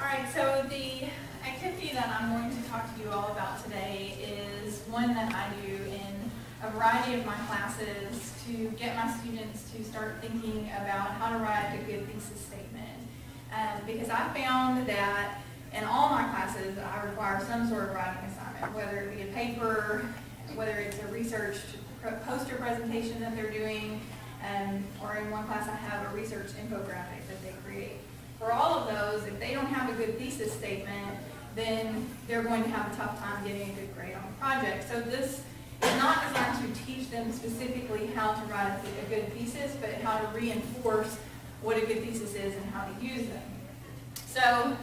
All right, so the activity that I'm going to talk to you all about today is one that I do in a variety of my classes to get my students to start thinking about how to write a good thesis statement. Because I found that in all my classes, I require some sort of writing assignment, whether it be a paper, whether it's a research poster presentation that they're doing, or in one class I have a research infographic that they create. For all of those, if they don't have a good thesis statement, then they're going to have a tough time getting a good grade on the project. So this is not designed to teach them specifically how to write a good thesis, but how to reinforce what a good thesis is and how to use them. So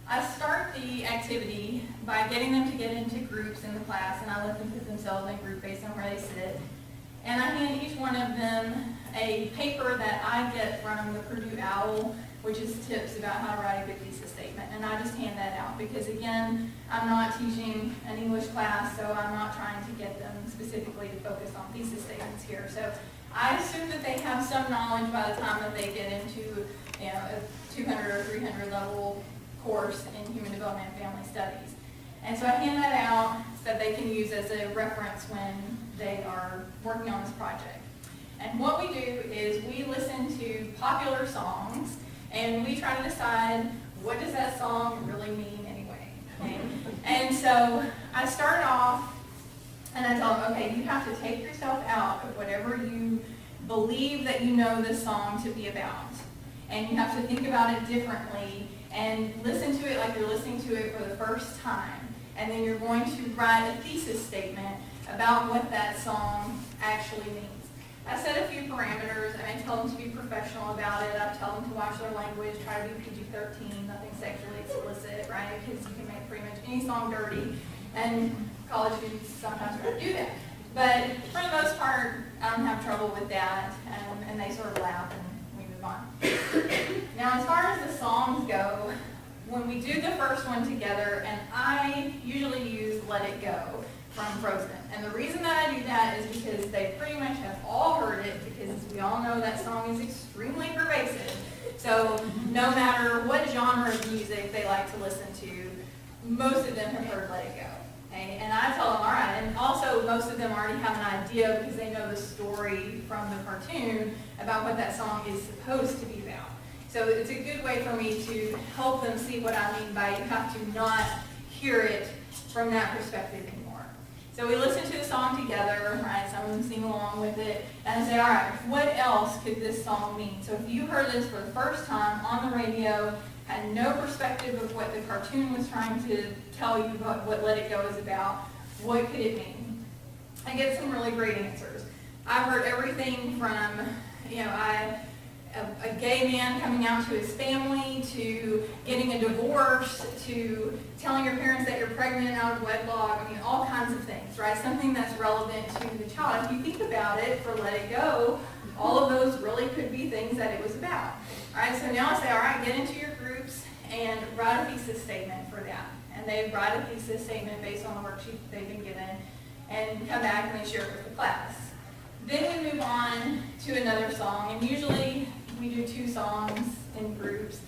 I start the activity by getting them to get into groups in the class, and I let them put themselves in a group based on where they sit. And I hand each one of them a paper that I get from the Purdue OWL, which is tips about how to write a good thesis statement. And I just hand that out because, again, I'm not teaching an English class, so I'm not trying to get them specifically to focus on thesis statements here. So I assume that they have some knowledge by the time that they get into a 200 or 300 level course in Human Development and Family Studies. And so I hand that out so that they can use as a reference when they are working on this project. And what we do is we listen to popular songs and we try to decide what does that song really mean anyway. Okay? And so I start off and I tell them, okay, you have to take yourself out of whatever you believe that you know this song to be about. And you have to think about it differently and listen to it like you're listening to it for the first time. And then you're going to write a thesis statement about what that song actually means. I set a few parameters, and I tell them to be professional about it. I tell them to watch their language, try to be PG-13, nothing sexually explicit, right? Because you can make pretty much any song dirty, and college students sometimes try to do that. But for the most part, I don't have trouble with that, and they sort of laugh, and we move on. Now, as far as the songs go, when we do the first one together, and I usually use Let It Go from Frozen. And the reason that I do that is because they pretty much have all heard it, because as we all know, that song is extremely pervasive. So no matter what genre of music they like to listen to, most of them have heard Let It Go. Okay? And I tell them, all right, and also most of them already have an idea because they know the story from the cartoon about what that song is supposed to be about. So it's a good way for me to help them see what I mean by you have to not hear it from that perspective anymore. So we listen to the song together, right? Some of them sing along with it, and I say, all right, what else could this song mean? So if you heard this for the first time on the radio, had no perspective of what the cartoon was trying to tell you about what Let It Go is about, what could it mean? I get some really great answers. I've heard everything from, a gay man coming out to his family, to getting a divorce, to telling your parents that you're pregnant out of wedlock, all kinds of things, right? Something that's relevant to the child. If you think about it, for Let It Go, all of those really could be things that it was about. All right, so now I say, all right, get into your groups and write a thesis statement for that. And they write a thesis statement based on the worksheet that they've been given and come back and they share it with the class. Then we move on to another song, and usually we do 2 songs in groups.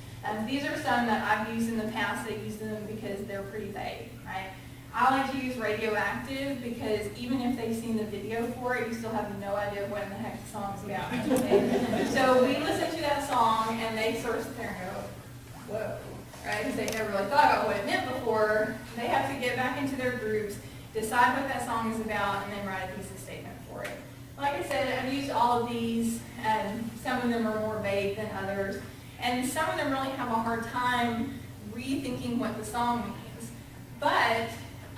These are some that I've used in the past. I use them because they're pretty vague, right? I like to use Radioactive because even if they've seen the video for it, you still have no idea what in the heck the song's about. Okay? So we listen to that song, and they sort of sit there and go, whoa, right? Because they never really thought about what it meant before. They have to get back into their groups, decide what that song is about, and then write a thesis statement for it. Like I said, I've used all of these, and some of them are more vague than others, and some of them really have a hard time rethinking what the song means. But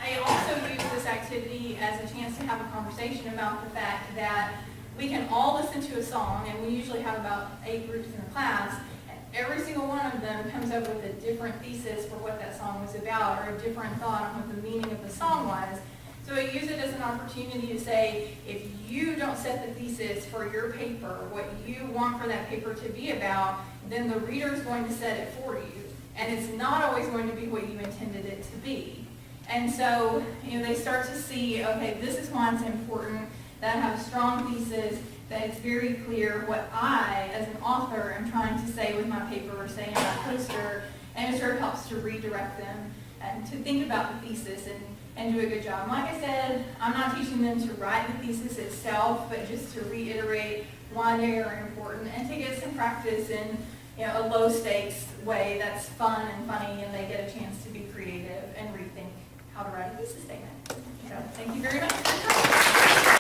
I also use this activity as a chance to have a conversation about the fact that we can all listen to a song, and we usually have about 8 groups in the class, and every single one of them comes up with a different thesis for what that song was about, or a different thought on what the meaning of the song was. So I use it as an opportunity to say, if you don't set the thesis for your paper, what you want for that paper to be about, then the reader is going to set it for you. And it's not always going to be what you intended it to be. And so, they start to see, okay, this is why it's important that I have a strong thesis, that it's very clear what I, as an author, am trying to say with my paper or say in my poster, and it sort of helps to redirect them and to think about the thesis and do a good job. And like I said, I'm not teaching them to write the thesis itself, but just to reiterate why they are important and to get some practice in a low stakes way that's fun and funny, and they get a chance to be creative and rethink how to write a thesis statement. So thank you very much for your time.